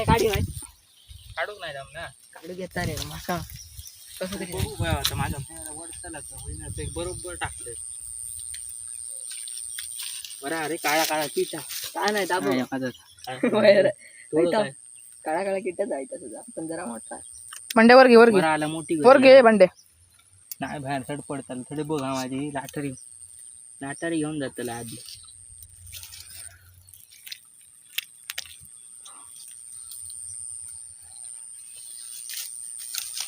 काढी भाई काढूक नाही जाम ना काढू घेता रे मासा कसं तरी बघू काय आता माझ्या वर चालत होईना ते बरोबर टाकले बरं अरे काळा काळा किटा काय नाही दाबो थोडं काय काळा काळा किटच आहे तसं पण जरा मोठा बंड्यावर घे वर घे बरं आला मोठी वर घे बंडे नाही बाहेर सड पडताल थोडे बघा माझी लाटारी घेऊन जाताल आधी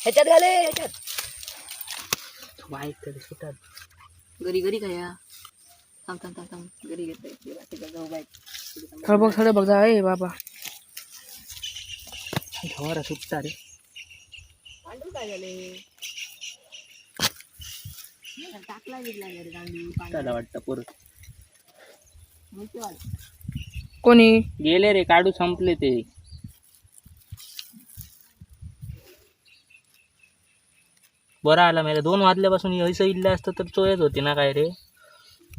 ह्याच्यात घाले ह्याच्यात बाईक तरी सुटात घरी घरी काय या थांब थांब थांब थांब घरी घेतोय जाऊ बाईक थळबग बघ जा ए बाबा घवारा सुटता रे गांडूळ काय झाले टाकला गेला रे गांडूळ त्याला वाटतं परत मोठी वाट कोणी गेले रे काढू संपले ते बरं आला मेला 2 वाजल्यापासून असं इल्लं असतं तर चोयच होती ना काय रे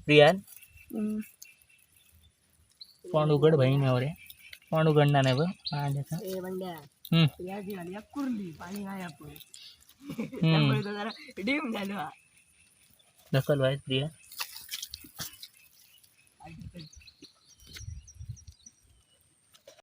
प्रियान तोंड उघड बहिणीवर रे तोंड उघडणार नाही बघ ए बंड्या या जी आली कुरली पाणी आहे आपण त्यामुळे तो जरा डीम झालो ढकल व्हायच प्रिया